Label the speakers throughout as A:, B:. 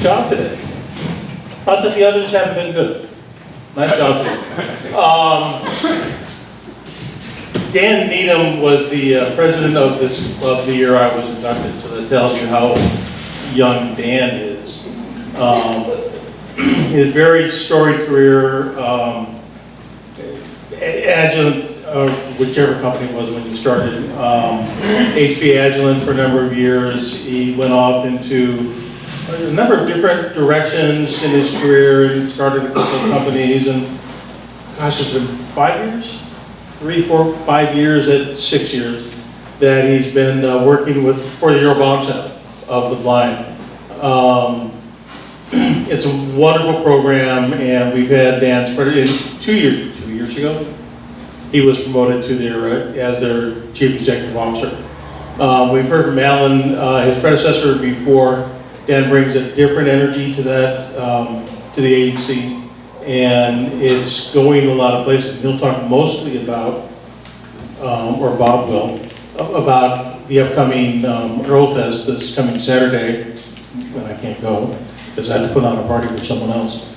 A: job today. Not that the others haven't been good. Nice job today. Dan Needham was the president of this club the year I was inducted, so that tells you how young Dan is. His very storied career, Agilent, whichever company it was when he started, HP Agilent for a number of years. He went off into a number of different directions in his career and started a couple of companies, and gosh, it's been 5 years? 3, 4, 5 years, at 6 years, that he's been working for the Earl Baum Center of the Blind. It's a wonderful program, and we've had Dan spread it in 2 years ago. He was promoted to as their Chief Executive Officer. We've heard from Alan, his predecessor before. Dan brings a different energy to that, to the agency, and it's going a lot of places. He'll talk mostly about, or Bob will, about the upcoming Earl Fest this coming Saturday, when I can't go, because I have to put on a party for someone else.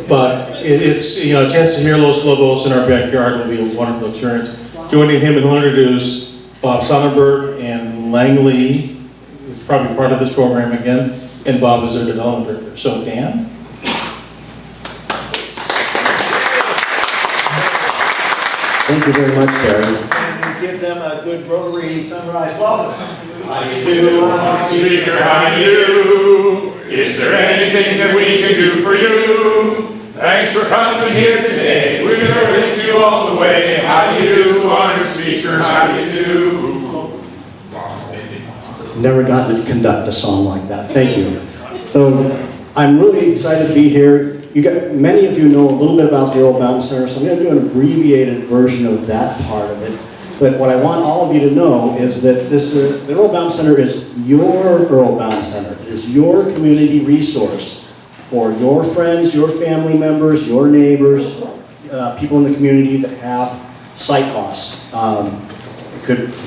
A: But it's, a chance to hear Los Lobos in our backyard will be a wonderful experience. Joining him, and he'll introduce Bob Sonnenberg and Langley is probably part of this program again, and Bob is their development director. So Dan?
B: Thank you very much, Barry.
C: And give them a good Rotary Sunrise welcome.
D: How you do, speaker, how you do? Is there anything that we can do for you? Thanks for coming here today. We're going to urge you all the way. How you do, honored speaker, how you do?
B: Never gotten to conduct a song like that. Thank you. So I'm really excited to be here. Many of you know a little bit about the Earl Baum Center, so I'm going to do an abbreviated version of that part of it. But what I want all of you to know is that the Earl Baum Center is your Earl Baum Center. It is your community resource for your friends, your family members, your neighbors, people in the community that have sight loss.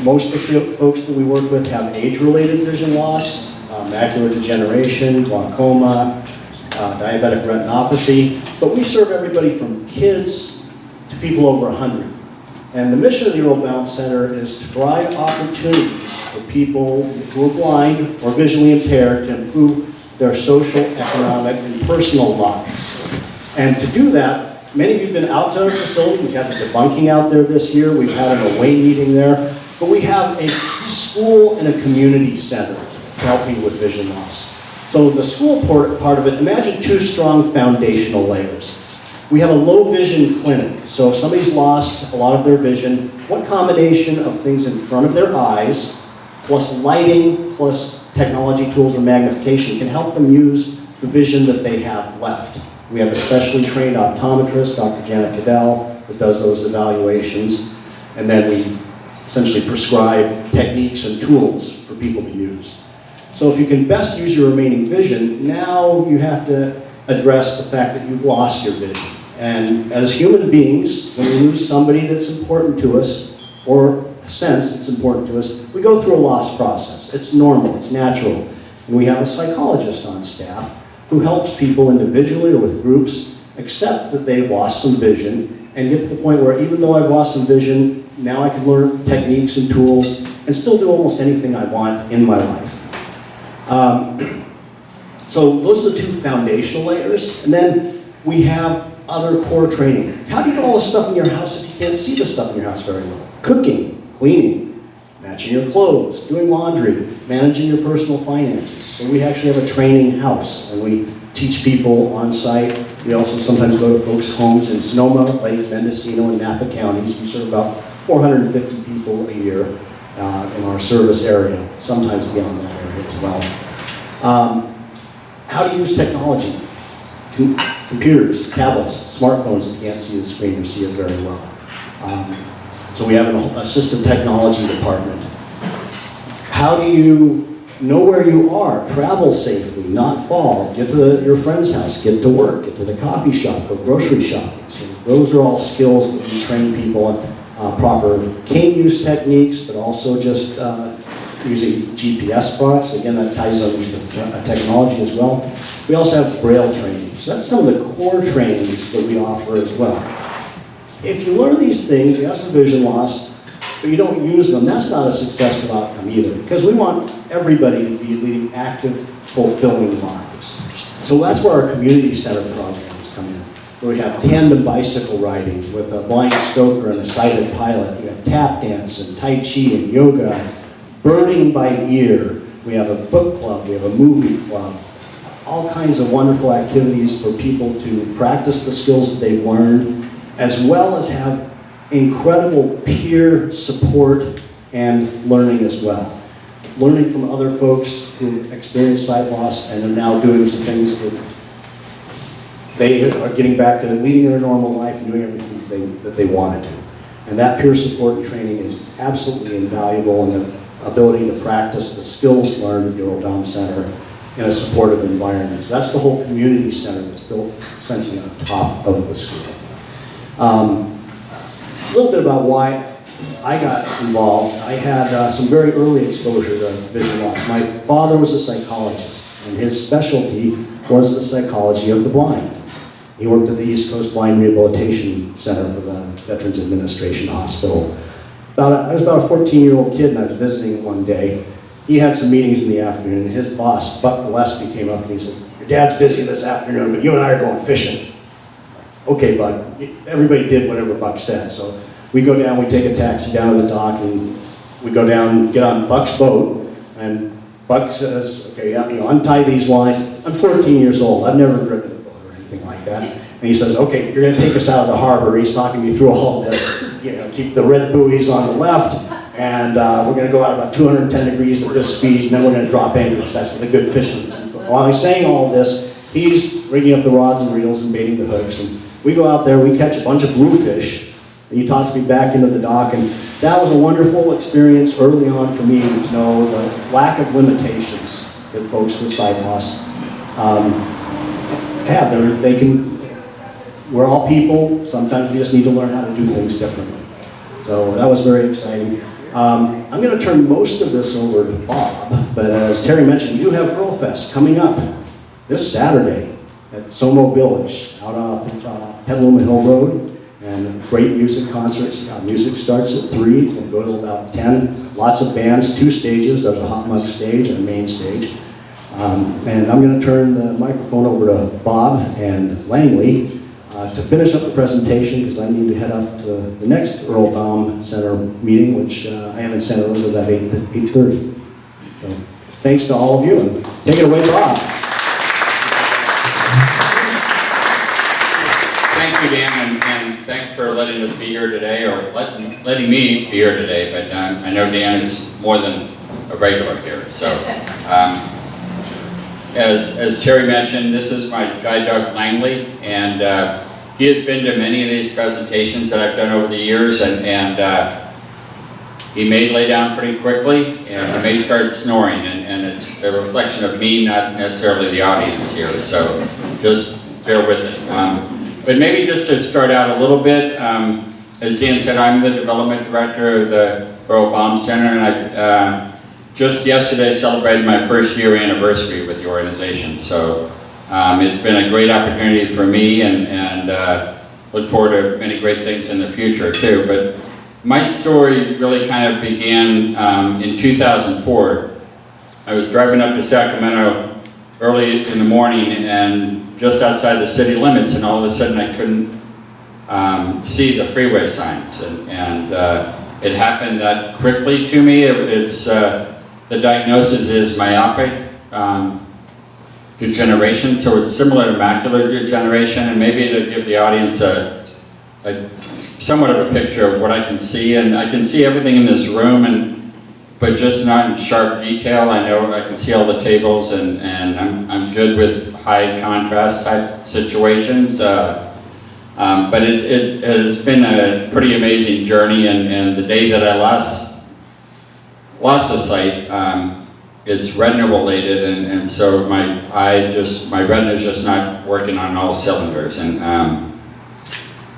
B: Most of the folks that we work with have age-related vision loss, macular degeneration, glaucoma, diabetic retinopathy, but we serve everybody from kids to people over 100. And the mission of the Earl Baum Center is to provide opportunities for people who are blind or visually impaired to improve their social, economic, and personal lives. And to do that, many of you have been out to our facility. We've had the debunking out there this year. We've had an away meeting there. But we have a school and a community center to help people with vision loss. So the school part of it, imagine 2 strong foundational layers. We have a low vision clinic. So if somebody's lost a lot of their vision, what combination of things in front of their eyes, plus lighting, plus technology tools or magnification can help them use the vision that they have left. We have a specially trained optometrist, Dr. Janet Cadell, that does those evaluations. And then we essentially prescribe techniques and tools for people to use. So if you can best use your remaining vision, now you have to address the fact that you've lost your vision. And as human beings, when we lose somebody that's important to us, or a sense that's important to us, we go through a loss process. It's normal, it's natural. And we have a psychologist on staff who helps people individually or with groups accept that they've lost some vision and get to the point where even though I've lost some vision, now I can learn techniques and tools and still do almost anything I want in my life. So those are the 2 foundational layers. And then we have other core training. How do you do all this stuff in your house if you can't see the stuff in your house very well? Cooking, cleaning, matching your clothes, doing laundry, managing your personal finances. So we actually have a training house, and we teach people on site. We also sometimes go to folks' homes in Sonoma, Lake, Mendocino, and Napa counties. We serve about 450 people a year in our service area, sometimes beyond that area as well. How to use technology. Computers, tablets, smartphones, if you can't see the screen or see it very well. So we have an assistive technology department. How do you know where you are? Travel safely, not fall. Get to your friend's house, get to work, get to the coffee shop, go grocery shopping. So those are all skills that we train people on. Proper cane use techniques, but also just using GPS products. Again, that ties up with technology as well. We also have Braille training. So that's some of the core trainings that we offer as well. If you learn these things, you have some vision loss, but you don't use them, that's not a successful outcome either, because we want everybody to be leading active, fulfilling lives. So that's where our community center programs come in, where we have tandem bicycle riding with a blind stoker and a sighted pilot. We have tap dance and tai chi and yoga, birding by ear. We have a book club, we have a movie club, all kinds of wonderful activities for people to practice the skills that they've learned, as well as have incredible peer support and learning as well. Learning from other folks who experience sight loss and are now doing some things that they are getting back to leading their normal life and doing everything that they want to do. And that peer support and training is absolutely invaluable, and the ability to practice the skills learned at the Earl Dom Center in a supportive environment. So that's the whole community center that's built essentially on top of the school. A little bit about why I got involved. I had some very early exposure to vision loss. My father was a psychologist, and his specialty was the psychology of the blind. He worked at the East Coast Blind Rehabilitation Center for the Veterans Administration Hospital. I was about a 14-year-old kid, and I was visiting one day. He had some meetings in the afternoon, and his boss, Buck Gillespie, came up and he said, "Your dad's busy this afternoon, but you and I are going fishing." Okay, Buck. Everybody did whatever Buck said. So we go down, we take a taxi down to the dock, and we go down, get on Buck's boat, and Buck says, "Okay, untie these lines." I'm 14 years old. I've never driven a boat or anything like that. And he says, "Okay, you're going to take us out of the harbor." He's talking me through all this. Keep the red buoys on the left, and we're going to go out about 210 degrees at this speed, and then we're going to drop anchors. That's what the good fishing is. While he's saying all this, he's rigging up the rods and reels and baiting the hooks, and we go out there, we catch a bunch of bluefish, and he talks me back into the dock, and that was a wonderful experience early on for me to know the lack of limitations that folks with sight loss have. We're all people. Sometimes we just need to learn how to do things differently. So that was very exciting. I'm going to turn most of this over to Bob, but as Terry mentioned, we do have Girl Fest coming up this Saturday at Somo Village, out off Petaluma Hill Road, and great music concerts. Music starts at 3, it's going to go to about 10. Lots of bands, 2 stages. There's a hot mug stage and a main stage. And I'm going to turn the microphone over to Bob and Langley to finish up the presentation, because I need to head up to the next Earl Dom Center meeting, which I have in Santa Rosa at 8:30. So thanks to all of you, and take it away, Bob.
E: Thank you, Dan, and thanks for letting us be here today, or letting me be here today, but I know Dan is more than a regular here. So, as Terry mentioned, this is my guide dog, Langley, and he has been to many of these presentations that I've done over the years, and he may lay down pretty quickly, and he may start snoring, and it's a reflection of me, not necessarily the audience here, so just bear with it. But maybe just to start out a little bit, as Dan said, I'm the development director of the Earl Dom Center, and I just yesterday celebrated my first year anniversary with the organization. So it's been a great opportunity for me, and look forward to many great things in the future too. But my story really kind of began in 2004. I was driving up to Sacramento early in the morning and just outside the city limits, and all of a sudden I couldn't see the freeway signs, and it happened that quickly to me. It's the diagnosis is myopic degeneration, so it's similar to macular degeneration, and maybe to give the audience a somewhat of a picture of what I can see, and I can see everything in this room, but just not in sharp detail. I know I can see all the tables, and I'm good with high contrast type situations, but it has been a pretty amazing journey, and the day that I lost the sight, it's retina related, and so my retina is just not working on all cylinders,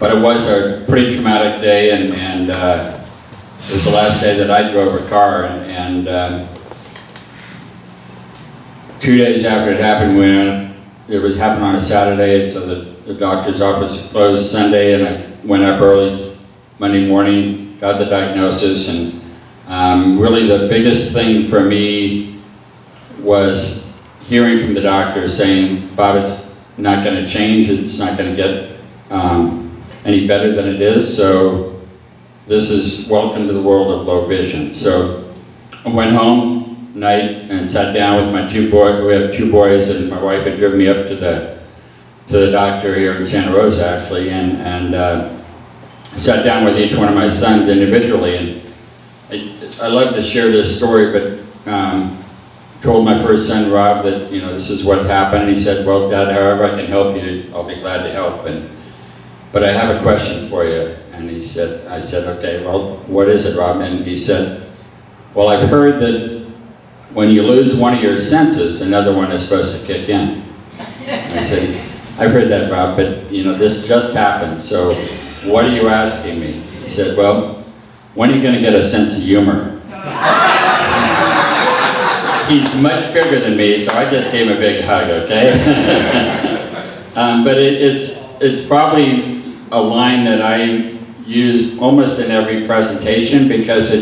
E: but it was a pretty traumatic day, and it was the last day that I drove a car, and 2 days after it happened, it was happened on a Saturday, so the doctor's office was closed Sunday, and I went up early Monday morning, got the diagnosis, and really the biggest thing for me was hearing from the doctor saying, Bob, it's not going to change, it's not going to get any better than it is, so this is welcome to the world of low vision. So I went home night and sat down with my two boys. We have two boys, and my wife had driven me up to the doctor here in Santa Rosa, actually, and sat down with each one of my sons individually. And I love to share this story, but told my first son, Rob, that this is what happened. And he said, well, Dad, however I can help you, I'll be glad to help. But I have a question for you. And I said, okay, well, what is it, Rob? And he said, well, I've heard that when you lose one of your senses, another one is supposed to kick in. I said, I've heard that, Rob, but this just happened, so what are you asking me? He said, well, when are you going to get a sense of humor? He's much bigger than me, so I just gave him a big hug, okay? But it's probably a line that I use almost in every presentation, because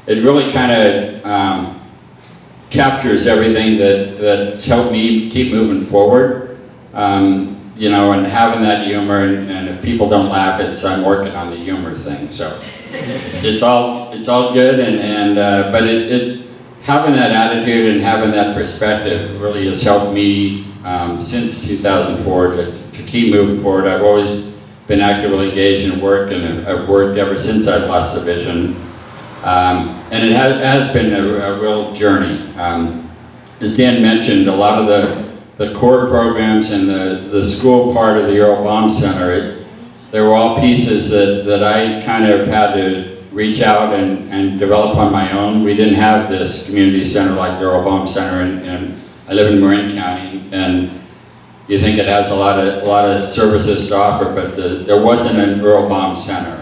E: it really kind of captures everything that's helped me keep moving forward. And having that humor, and if people don't laugh, I'm working on the humor thing. So it's all good, but having that attitude and having that perspective really has helped me since 2004 to keep moving forward. I've always been actively engaged in work, and I've worked ever since I lost the vision. And it has been a real journey. As Dan mentioned, a lot of the core programs and the school part of the Earl Baum Center, they were all pieces that I kind of had to reach out and develop on my own. We didn't have this community center like the Earl Baum Center, and I live in Marin County, and you think it has a lot of services to offer, but there wasn't an Earl Baum Center.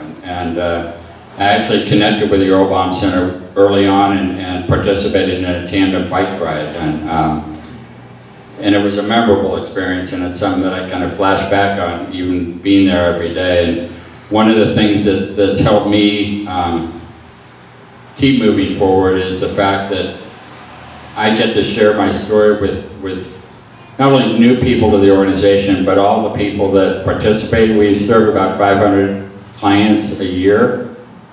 E: I actually connected with the Earl Baum Center early on and participated in a tandem bike ride. And it was a memorable experience, and it's something that I kind of flash back on, even being there every day. And one of the things that's helped me keep moving forward is the fact that I get to share my story with not only new people to the organization, but all the people that participate. We serve about 500 clients a year.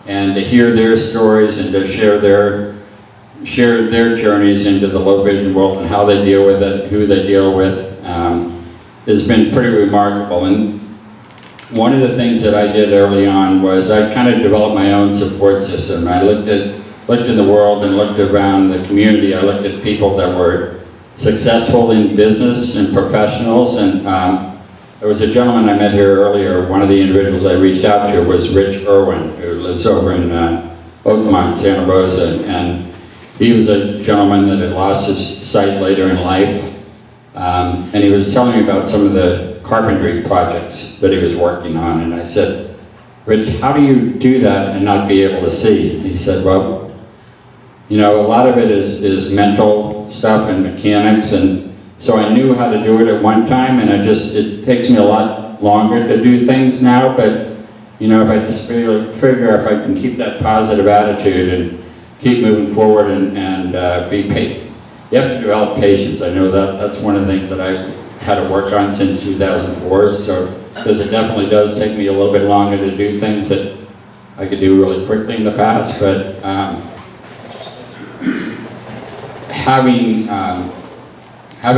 E: And to hear their stories and to share their journeys into the low vision world and how they deal with it, who they deal with, has been pretty remarkable. And one of the things that I did early on was I kind of developed my own support system. I looked in the world and looked around the community. I looked at people that were successful in business and professionals, and there was a gentleman I met here earlier. One of the individuals I reached out to was Rich Irwin, who lives over in Oakmont, Santa Rosa, and he was a gentleman that had lost his sight later in life, and he was telling me about some of the carpentry projects that he was working on, and I said, Rich, how do you do that and not be able to see? He said, well, a lot of it is mental stuff and mechanics, and so I knew how to do it at one time, and it takes me a lot longer to do things now, but if I just figure if I can keep that positive attitude and keep moving forward and be patient. You have to develop patience. I know that's one of the things that I've had to work on since 2004, because it definitely does take me a little bit longer to do things that I could do really quickly in the past, but having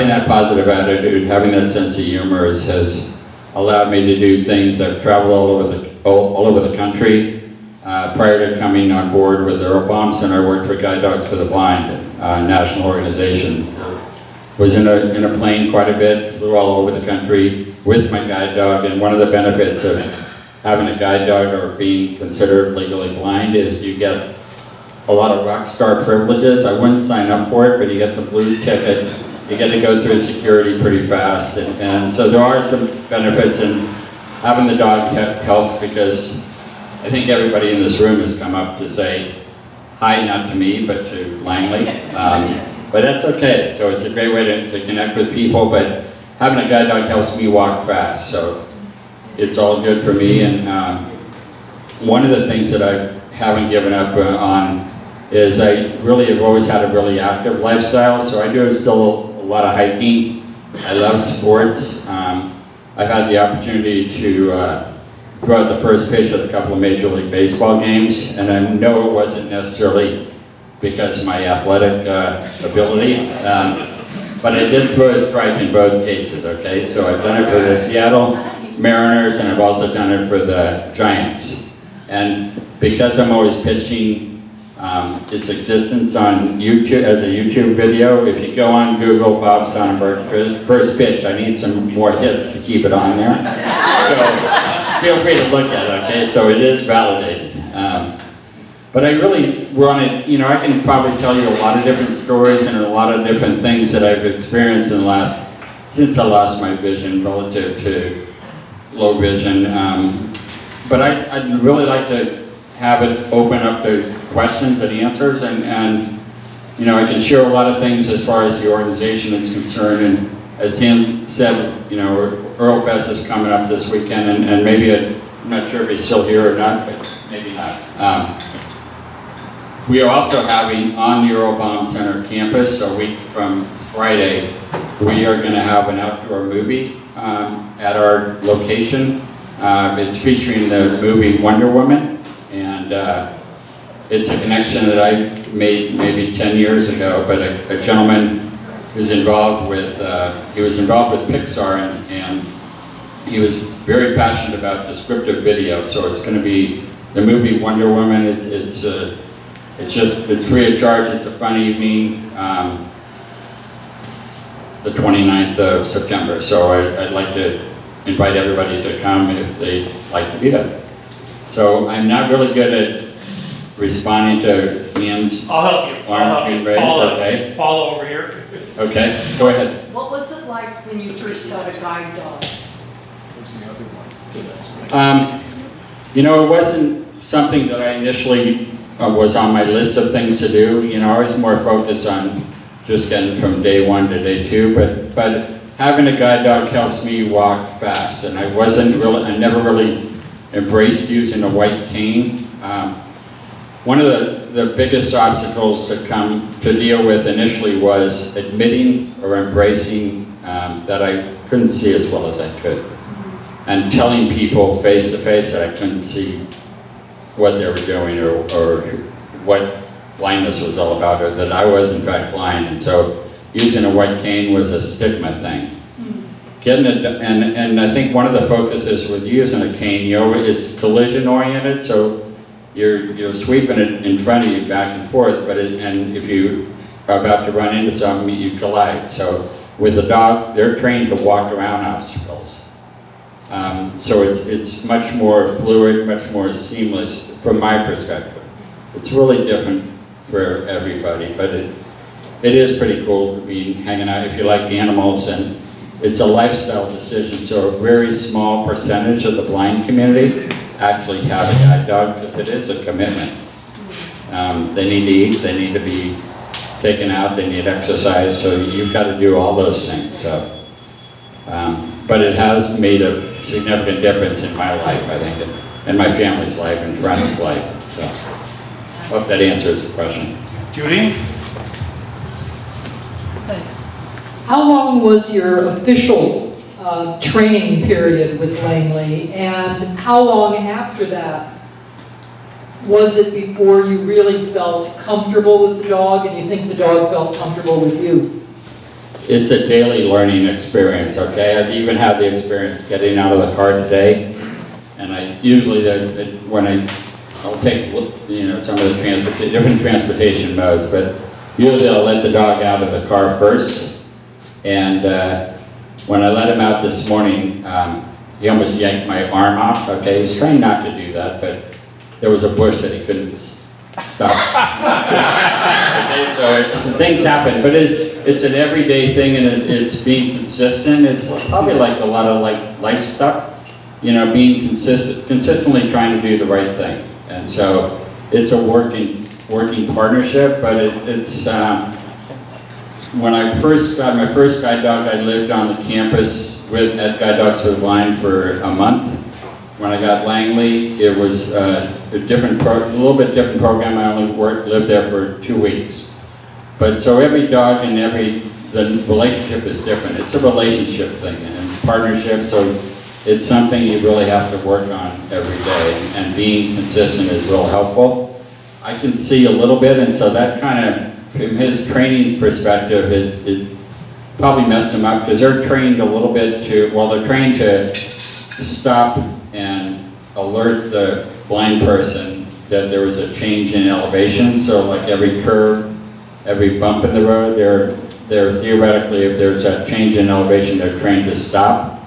E: that positive attitude, having that sense of humor has allowed me to do things. I've traveled all over the country. Prior to coming on board with the Earl Baum Center, I worked for Guide Dogs for the Blind, a national organization. Was in a plane quite a bit, flew all over the country with my guide dog, and one of the benefits of having a guide dog or being considered legally blind is you get a lot of rock star privileges. I wouldn't sign up for it, but you get the blue ticket. You get to go through security pretty fast, and so there are some benefits, and having the dog helps, because I think everybody in this room has come up to say hi, not to me, but to Langley. But that's okay. So it's a great way to connect with people, but having a guide dog helps me walk fast. So it's all good for me. And one of the things that I haven't given up on is I really have always had a really active lifestyle. So I do still a lot of hiking. I love sports. I've had the opportunity to throw out the first pitch at a couple of Major League Baseball games, and I know it wasn't necessarily because of my athletic ability, but I did throw a strike in both cases, okay? So I've done it for the Seattle Mariners, and I've also done it for the Giants. And because I'm always pitching its existence on YouTube, as a YouTube video, if you go on Google Bob Sonnenberg first pitch, I need some more hits to keep it on there. So feel free to look at it, okay? So it is validated. But I really wanted, you know, I can probably tell you a lot of different stories and a lot of different things that I've experienced in the since I lost my vision relative to low vision. But I'd really like to have it open up to questions and answers, and you know, I can share a lot of things as far as the organization is concerned. And as Dan said, you know, Earl Fest is coming up this weekend, and maybe I'm not sure if he's still here or not, but maybe not. We are also having on the Earl Baum Center campus, a week from Friday, we are going to have an outdoor movie at our location. It's featuring the movie Wonder Woman, and it's a connection that I made maybe 10 years ago, but a gentleman who's involved with, he was involved with Pixar, and he was very passionate about descriptive video. So it's going to be the movie Wonder Woman. It's free of charge. It's a fun evening, the 29th of September. So I'd like to invite everybody to come if they'd like to be there. So I'm not really good at responding to Ian's
C: I'll help you.
E: arms being raised. Okay.
C: Paula over here.
E: Okay, go ahead.
F: What was it like when you first got a guide dog?
E: You know, it wasn't something that I initially was on my list of things to do. You know, I was more focused on just getting from day one to day two, but having a guide dog helps me walk fast, and I never really embraced using a white cane. One of the biggest obstacles to deal with initially was admitting or embracing that I couldn't see as well as I could, and telling people face to face that I couldn't see what they were doing or what blindness was all about, or that I was in fact blind. And so using a white cane was a stigma thing. And I think one of the focuses with using a cane, you know, it's collision oriented, so you're sweeping it in front of you back and forth, and if you are about to run into something, you collide. So with a dog, they're trained to walk around obstacles. So it's much more fluid, much more seamless from my perspective. It's really different for everybody, but it is pretty cool to be hanging out if you like animals, and it's a lifestyle decision. So a very small percentage of the blind community actually have a guide dog because it is a commitment. They need to eat, they need to be taken out, they need exercise, so you've got to do all those things. So, but it has made a significant difference in my life, I think, and my family's life and friends' life. So, I hope that answers the question.
C: Judy?
F: Thanks.
G: How long was your official training period with Langley, and how long after that was it before you really felt comfortable with the dog and you think the dog felt comfortable with you?
E: It's a daily learning experience, okay? I've even had the experience getting out of the car today, and I usually, I'll take, you know, some of the different transportation modes, but usually I'll let the dog out of the car first, and when I let him out this morning, he almost yanked my arm off, okay? He's trying not to do that, but there was a bush that he couldn't stop. Okay, so things happen, but it's an everyday thing, and it's being consistent. It's probably like a lot of life stuff, you know, being consistently trying to do the right thing. And so it's a working partnership, but it's when I first got my first guide dog, I lived on the campus at Guide Dogs for the Blind for a month. When I got Langley, it was a little bit different program. I only lived there for 2 weeks. But so every dog and the relationship is different. It's a relationship thing and partnership, so it's something you really have to work on every day, and being consistent is real helpful. I can see a little bit, and so that kind of, from his training's perspective, it probably messed him up, because they're trained a little bit they're trained to stop and alert the blind person that there was a change in elevation. So like every curve, every bump in the road, they're theoretically, if there's a change in elevation, they're trained to stop.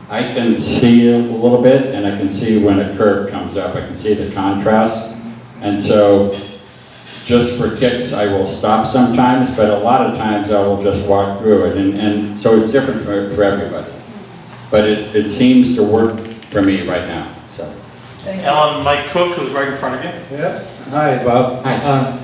E: I can see a little bit, and I can see when a curve comes up. I can see the contrast. And so just for kicks, I will stop sometimes, but a lot of times I will just walk through it. And so it's different for everybody. But it seems to work for me right now. So.
C: Alan, Mike Cook, who's right in front of you.
H: Yeah. Hi, Bob.
E: Hi.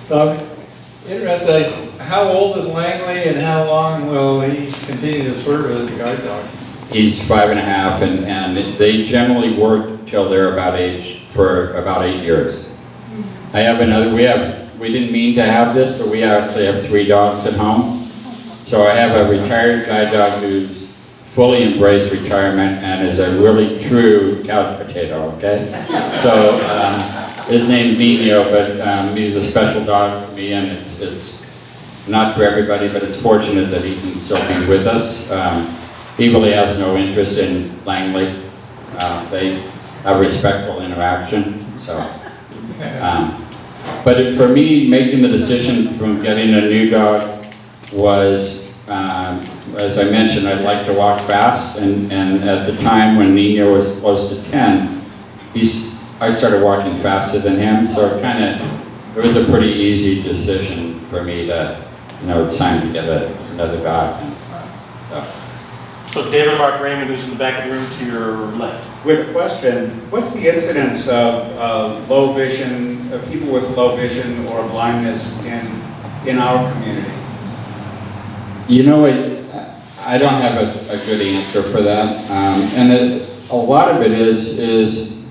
H: So I'm interested, how old is Langley and how long will he continue to serve as a guide dog?
E: He's 5.5, and they generally work till they're for about 8 years. I have another, we didn't mean to have this, but we actually have 3 dogs at home. So I have a retired guide dog who's fully embraced retirement and is a really true couch potato, okay? So his name's Nino, but he's a special dog for me, and it's not for everybody, but it's fortunate that he can still be with us. He really has no interest in Langley. They have respectful interaction, so. But for me, making the decision from getting a new dog was, as I mentioned, I'd like to walk fast, and at the time when Nino was close to 10, I started walking faster than him, so it was a pretty easy decision for me that, it's time to get another dog.
C: So David Mark Raymond, who's in the back of the room to your left.
I: With a question, what's the incidence of low vision, of people with low vision or blindness in our community?
E: I don't have a good answer for that, and a lot of it is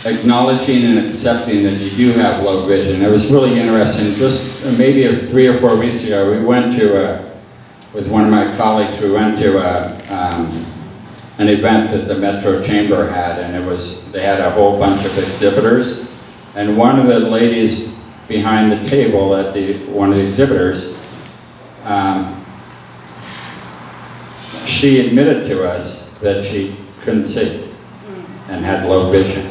E: acknowledging and accepting that you do have low vision. It was really interesting. Just maybe 3 or 4 weeks ago, we went with one of my colleagues, we went to an event that the Metro Chamber had, and they had a whole bunch of exhibitors, and one of the ladies behind the table at one of the exhibitors, she admitted to us that she couldn't see and had low vision.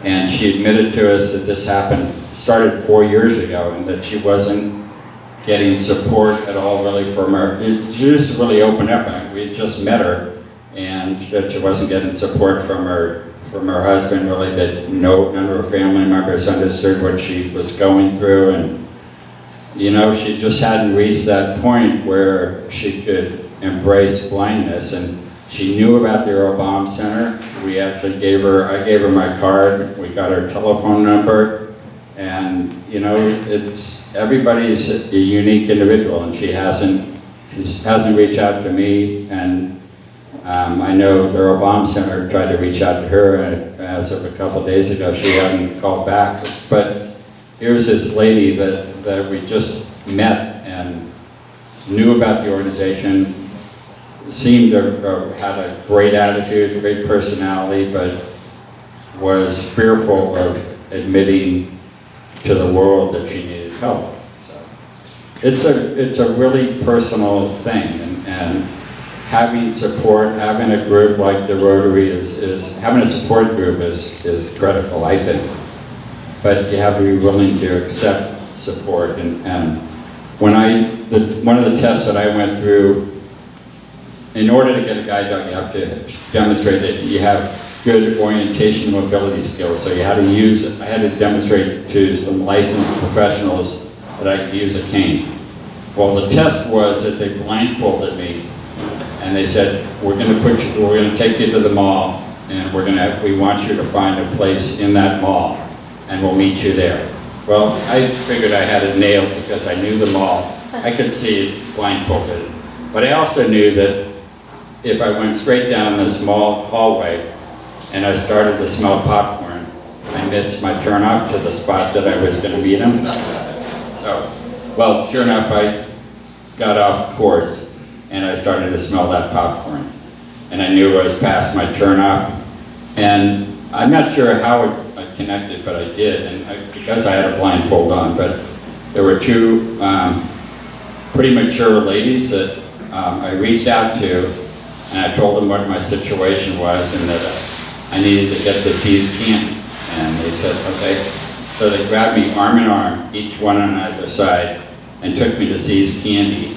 E: And she admitted to us that this started 4 years ago, and that she wasn't getting support at all really from her. She just really opened up. We had just met her, and that she wasn't getting support from her husband really, that none of her family members understood what she was going through, and she just hadn't reached that point where she could embrace blindness. And she knew about the Earl Baum Center. We actually I gave her my card, we got her telephone number, and everybody's a unique individual, and she hasn't reached out to me, and I know the Earl Baum Center tried to reach out to her, and as of a couple of days ago, she hadn't called back. But here's this lady that we just met and knew about the organization, seemed to had a great attitude, great personality, but was fearful of admitting to the world that she needed help. So it's a really personal thing, and having support, having a group like the Rotary having a support group is critical, I think. But you have to be willing to accept support. And one of the tests that I went through, in order to get a guide dog, you have to demonstrate that you have good orientation and mobility skills. So you had to use it. I had to demonstrate to some licensed professionals that I could use a cane. Well, the test was that they blindfolded me, and they said, we're going to take you to the mall, and we want you to find a place in that mall, and we'll meet you there. Well, I figured I had it nailed because I knew them all. I could see it blindfolded. But I also knew that if I went straight down this small hallway and I started to smell popcorn, I missed my turnoff to the spot that I was going to meet him. So, well, sure enough, I got off course and I started to smell that popcorn. And I knew I was past my turnoff. And I'm not sure how I connected, but I did. And because I had a blindfold on, but there were two pretty mature ladies that I reached out to, and I told them what my situation was and that I needed to get the See's candy. And they said, okay. So they grabbed me arm in arm, each one on either side, and took me to See's candy.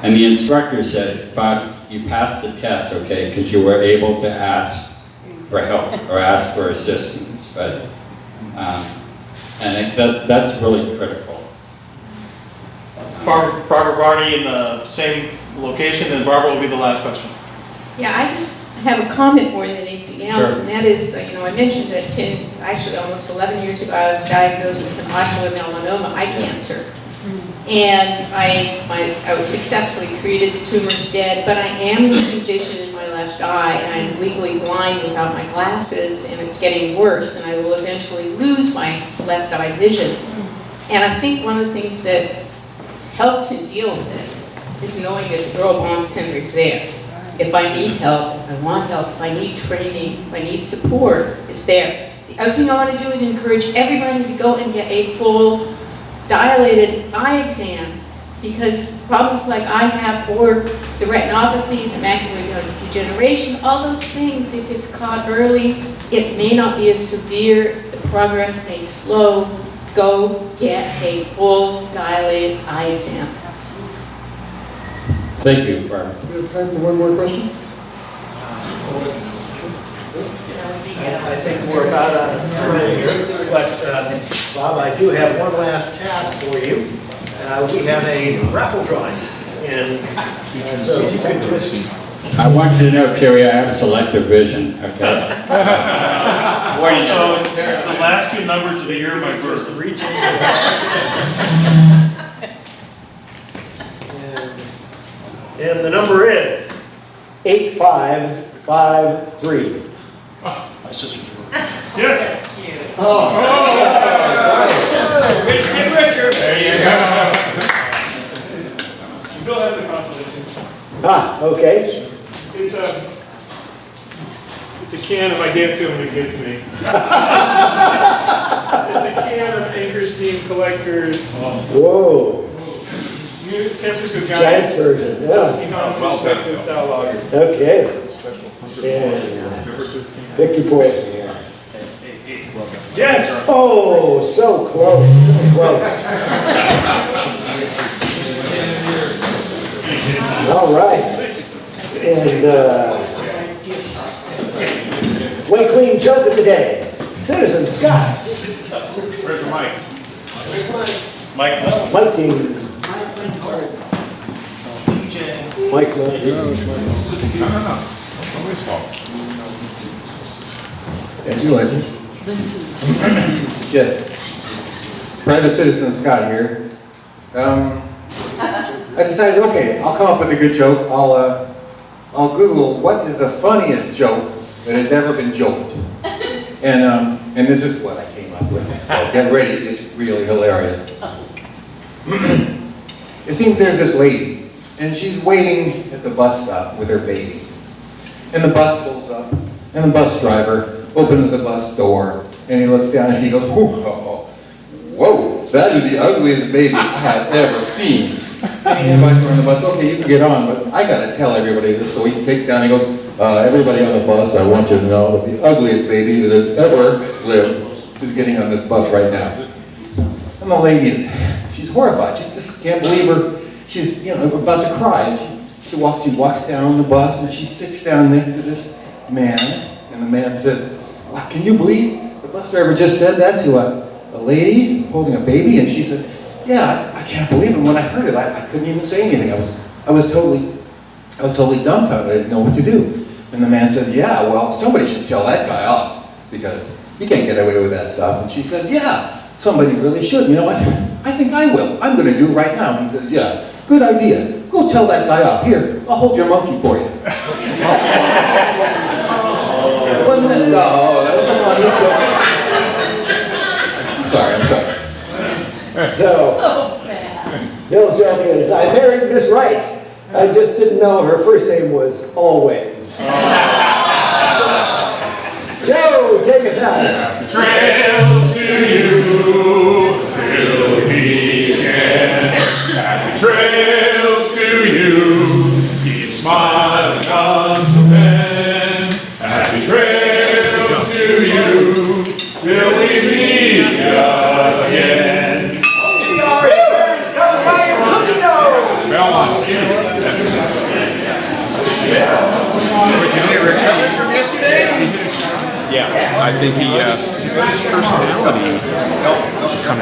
E: And the instructor said, Bob, you passed the test, okay, because you were able to ask for help or ask for assistance. But, and that's really critical.
J: Barbara Barney in the same location, and Barbara will be the last question.
K: Yeah, I just have a comment more than anything else, and that is that, I mentioned that almost 11 years ago, I was diagnosed with an ocular melanoma, eye cancer. And I was successfully treated, the tumor's dead, but I am losing vision in my left eye, and I'm legally blind without my glasses, and it's getting worse, and I will eventually lose my left eye vision. And I think one of the things that helps me deal with it is knowing that the Girl Bomb Center is there. If I need help, if I want help, if I need training, if I need support, it's there. The other thing I want to do is encourage everybody to go and get a full dilated eye exam, because problems like I have, or the retinopathy, the macular degeneration, all those things, if it's caught early, it may not be as severe, the progress may slow. Go get a full dilated eye exam.
E: Thank you, Barbara.
B: We have time for one more question?
C: I think we're about out of time here, but Bob, I do have one last task for you. We have a raffle drawing, and so if you could just...
E: I want you to know, Terry, I have selective vision, okay? Warning you.
J: So the last two numbers of the year of my birth.
C: Reach and the number is 8553.
J: My sister's birth. Yes.
C: Rich get richer.
J: There you go. Bill has a constellation.
C: Okay.
J: It's a can. If I gave it to him, he'd give it to me. It's a can of Anchor Steam Collectors.
C: Whoa.
J: San Francisco
C: Giants version.
J: Yeah. Style lager.
C: Okay. And pick your poison here.
J: Yes.
C: Oh, so close, so close. All right. And way clean joke of the day. Citizen Scott.
J: Where's the mic? Mike.
C: Mike Dean. Mike.
D: No. Nobody's fault.
L: As you like. Yes. Private Citizen Scott here. I decided, okay, I'll come up with a good joke. I'll Google what is the funniest joke that has ever been joked. And this is what I came up with. So get ready, it's really hilarious. It seems there's this lady, and she's waiting at the bus stop with her baby. And the bus pulls up, and the bus driver opens the bus door, and he looks down and he goes, whoa, that is the ugliest baby I have ever seen. And he invites her on the bus, okay, you can get on, but I gotta tell everybody this. So he takes down, he goes, everybody on the bus, I want you to know that the ugliest baby that has ever lived is getting on this bus right now. And the lady she's horrified. She just can't believe her. She's, about to cry. And she walks down the bus and she sits down next to this man. And the man says, wow, can you believe the bus driver just said that to a lady holding a baby? And she said, yeah, I can't believe it. When I heard it, I couldn't even say anything. I was totally dumbfounded. I didn't know what to do. And the man says, yeah, well, somebody should tell that guy off because he can't get away with that stuff. And she says, yeah, somebody really should. You know what? I think I will. I'm going to do it right now. And he says, yeah, good idea. Go tell that guy off. Here, I'll hold your monkey for you. Wasn't that? No, that was the funniest joke. I'm sorry.
C: So,
F: bad.
C: Bill's joke is, I married Miss Wright. I just didn't know her first name was Always. Joe, take us out.
D: Trails to you till the weekend. Happy trails to you. Keep smiling until then. Happy trails to you till we meet again. Belmont.
M: Yeah, I think his personality helped come out.